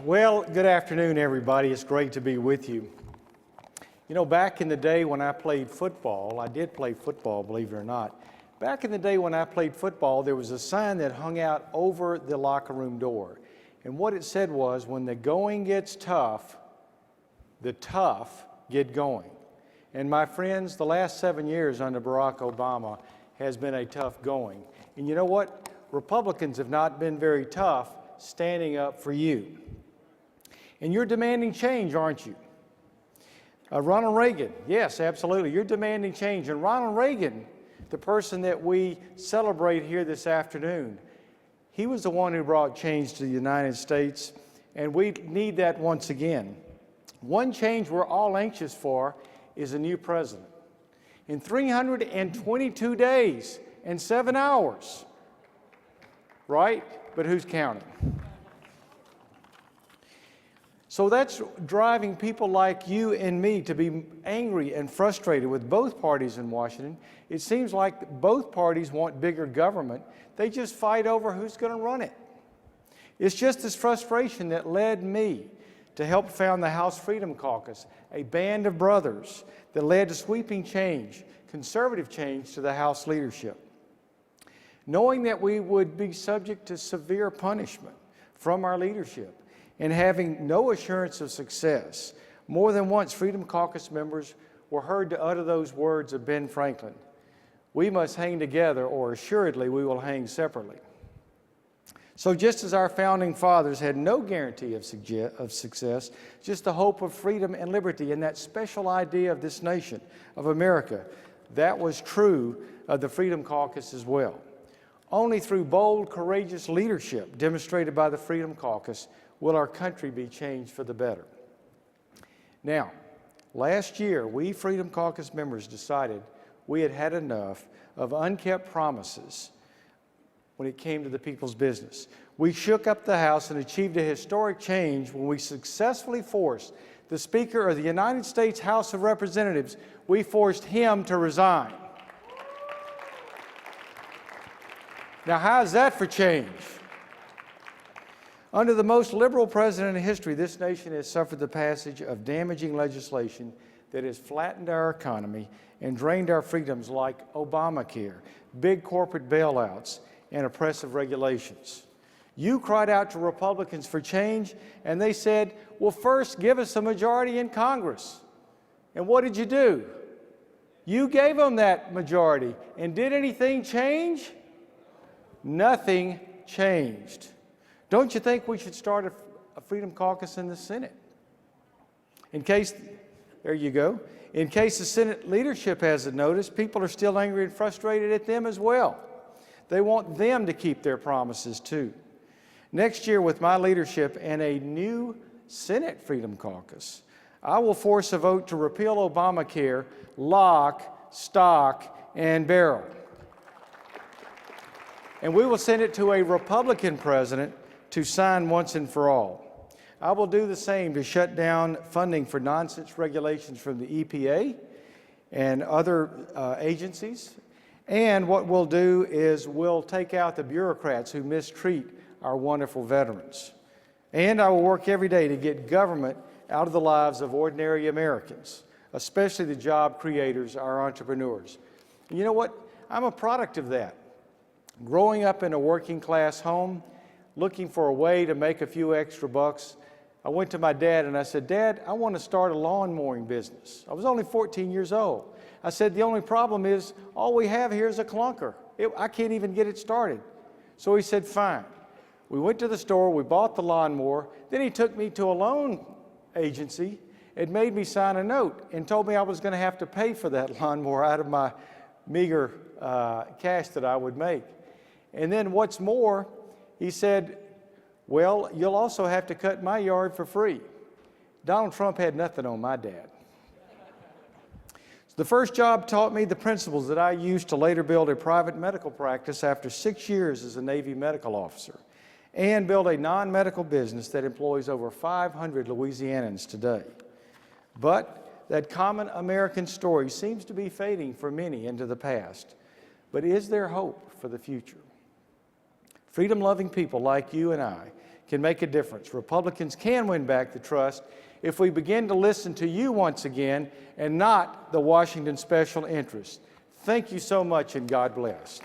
Well, good afternoon, everybody. It's great to be with you. You know, back in the day when I played football, I did play football, believe it or not. Back in the day when I played football, there was a sign that hung out over the locker room door. And what it said was, when the going gets tough, the tough get going. And my friends, the last 7 years under Barack Obama has been a tough going. And you know what? Republicans have not been very tough standing up for you. And you're demanding change, aren't you? Ronald Reagan, yes, absolutely. You're demanding change. And Ronald Reagan, the person that we celebrate here this afternoon, he was the one who brought change to the United States, and we need that once again. One change we're all anxious for is a new president. In 322 days and 7 hours, right? But who's counting? So that's driving people like you and me to be angry and frustrated with both parties in Washington. It seems like both parties want bigger government. They just fight over who's going to run it. It's just this frustration that led me to help found the House Freedom Caucus, a band of brothers that led to sweeping change, conservative change to the House leadership. Knowing that we would be subject to severe punishment from our leadership, and having no assurance of success, more than once Freedom Caucus members were heard to utter those words of Ben Franklin: "We must hang together, or assuredly we will hang separately." So just as our founding fathers had no guarantee of success, just the hope of freedom and liberty and that special idea of this nation, of America, that was true of the Freedom Caucus as well. Only through bold, courageous leadership demonstrated by the Freedom Caucus will our country be changed for the better. Now, last year, we Freedom Caucus members decided we had had enough of unkept promises when it came to the people's business. We shook up the House and achieved a historic change when we successfully forced the Speaker of the United States House of Representatives, we forced him to resign. Now, how's that for change? Under the most liberal president in history, this nation has suffered the passage of damaging legislation that has flattened our economy and drained our freedoms, like Obamacare, big corporate bailouts, and oppressive regulations. You cried out to Republicans for change, and they said, well, first, give us a majority in Congress. And what did you do? You gave them that majority. And did anything change? Nothing changed. Don't you think we should start a Freedom Caucus in the Senate? In case, there you go, in case the Senate leadership hasn't noticed, people are still angry and frustrated at them as well. They want them to keep their promises too. Next year, with my leadership and a new Senate Freedom Caucus, I will force a vote to repeal Obamacare, lock, stock, and barrel. And we will send it to a Republican president to sign once and for all. I will do the same to shut down funding for nonsense regulations from the EPA and other agencies. And what we'll do is we'll take out the bureaucrats who mistreat our wonderful veterans. And I will work every day to get government out of the lives of ordinary Americans, especially the job creators, our entrepreneurs. And you know what? I'm a product of that. Growing up in a working class home, looking for a way to make a few extra bucks, I went to my dad and I said, "Dad, I want to start a lawn mowing business." I was only 14 years old. I said, "The only problem is all we have here is a clunker. I can't even get it started." So he said, "Fine." We went to the store, we bought the lawnmower, then he took me to a loan agency and made me sign a note and told me I was going to have to pay for that lawnmower out of my meager cash that I would make. And then what's more, he said, "Well, you'll also have to cut my yard for free." Donald Trump had nothing on my dad. The first job taught me the principles that I used to later build a private medical practice after 6 years as a Navy medical officer, and build a non-medical business that employs over 500 Louisianans today. But that common American story seems to be fading for many into the past. But is there hope for the future? Freedom-loving people like you and I can make a difference. Republicans can win back the trust if we begin to listen to you once again and not the Washington special interest. Thank you so much, and God bless.